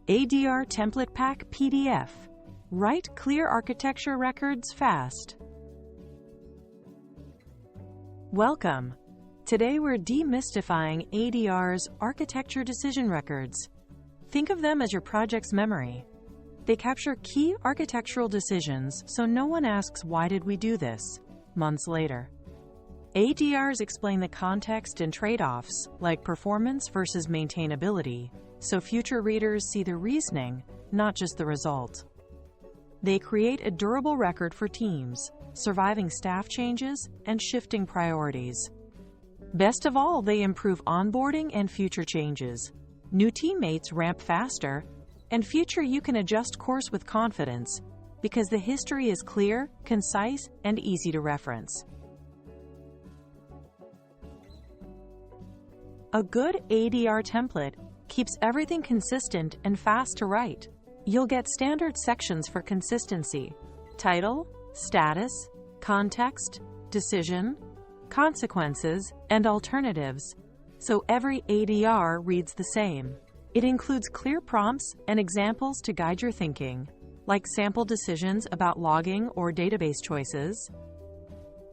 ADR Template Pack PDF. Write clear architecture records fast. Welcome. Today we're demystifying ADR's architecture decision records. Think of them as your project's memory. They capture key architectural decisions so no one asks, "Why did we do this?" months later. ADRs explain the context and trade-offs, like performance versus maintainability, so future readers see the reasoning, not just the result. They create a durable record for teams, surviving staff changes and shifting priorities. Best of all, they improve onboarding and future changes. New teammates ramp faster, and future you can adjust course with confidence because the history is clear, concise, and easy to reference. A good ADR template keeps everything consistent and fast to write. You'll get standard sections for consistency: title, status, context, decision, consequences, and alternatives, so every ADR reads the same. It includes clear prompts and examples to guide your thinking, like sample decisions about logging or database choices.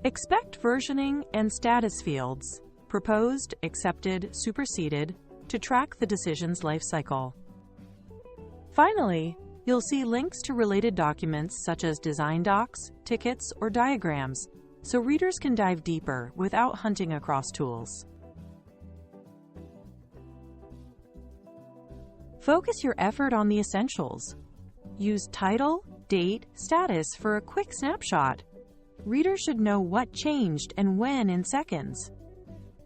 Expect versioning and status fields, proposed, accepted, superseded, to track the decision's lifecycle. Finally, you'll see links to related documents such as design docs, tickets, or diagrams, so readers can dive deeper without hunting across tools. Focus your effort on the essentials. Use title, date, status for a quick snapshot. Readers should know what changed and when in seconds.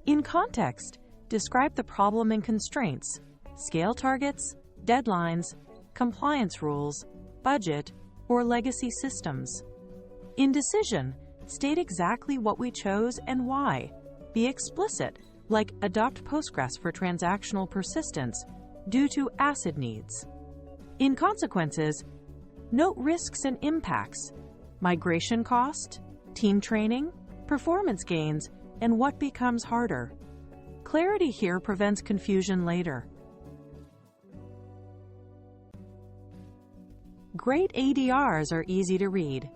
In context, describe the problem and constraints, scale targets, deadlines, compliance rules, budget, or legacy systems. In decision, state exactly what we chose and why. Be explicit, like adopt Postgres for transactional persistence due to ACID needs. In consequences, note risks and impacts, migration cost, team training, performance gains, and what becomes harder. Clarity here prevents confusion later. Great ADRs are easy to read.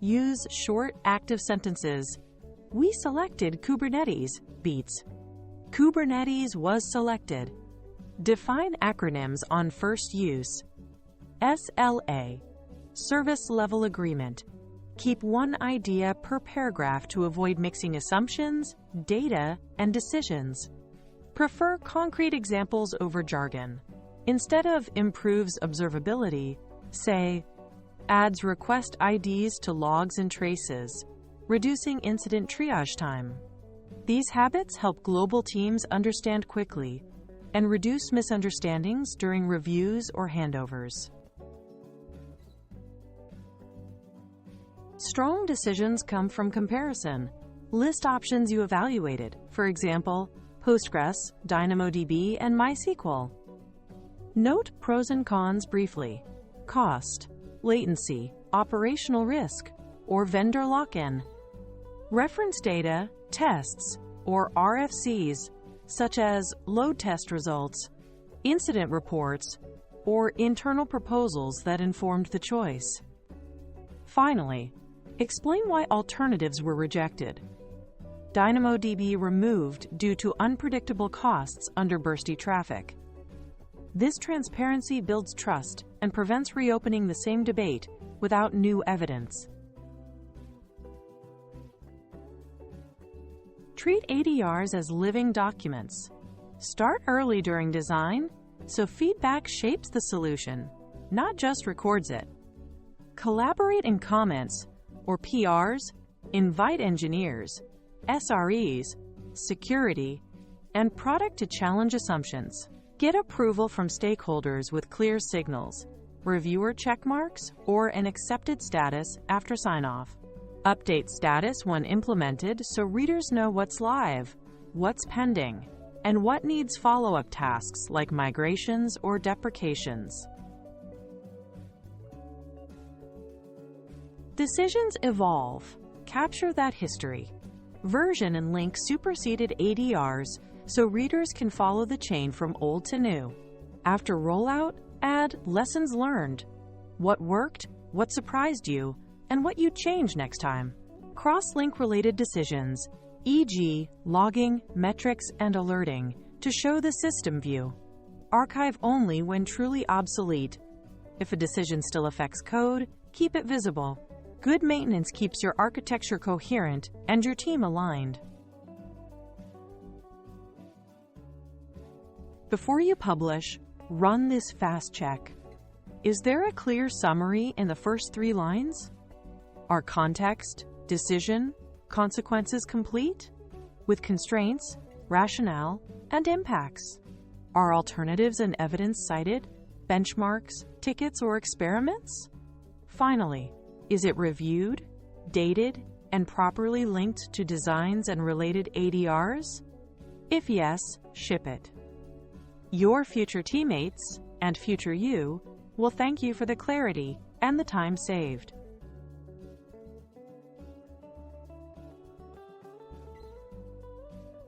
Use short, active sentences. We selected Kubernetes, beats Kubernetes was selected. Define acronyms on first use. SLA, Service Level Agreement. Keep one idea per paragraph to avoid mixing assumptions, data, and decisions. Prefer concrete examples over jargon. Instead of improves observability, say, adds request IDs to logs and traces, reducing incident triage time. These habits help global teams understand quickly and reduce misunderstandings during reviews or handovers. Strong decisions come from comparison. List options you evaluated, for example, Postgres, DynamoDB, and MySQL. Note pros and cons briefly: cost, latency, operational risk, or vendor lock-in. Reference data, tests, or RFCs, such as load test results, incident reports, or internal proposals that informed the choice. Finally, explain why alternatives were rejected. DynamoDB removed due to unpredictable costs under bursty traffic. This transparency builds trust and prevents reopening the same debate without new evidence. Treat ADRs as living documents. Start early during design, so feedback shapes the solution, not just records it. Collaborate in comments or PRs, invite engineers, SREs, security, and product to challenge assumptions. Get approval from stakeholders with clear signals, reviewer checkmarks, or an accepted status after sign-off. Update status when implemented so readers know what's live, what's pending, and what needs follow-up tasks like migrations or deprecations. Decisions evolve. Capture that history. Version and link superseded ADRs so readers can follow the chain from old to new. After rollout, Add lessons learned. What worked, what surprised you, and what you'd change next time. Cross-link related decisions, e.g., logging, metrics, and alerting, to show the system view. Archive only when truly obsolete. If a decision still affects code, keep it visible. Good maintenance keeps your architecture coherent and your team aligned. Before you publish, run this fast check. Is there a clear summary in the first 3 lines? Are context, decision, consequences complete? With constraints, rationale, and impacts? Are alternatives and evidence cited, benchmarks, tickets, or experiments? Finally, is it reviewed, dated, and properly linked to designs and related ADRs? If yes, ship it. Your future teammates and future you will thank you for the clarity and the time saved.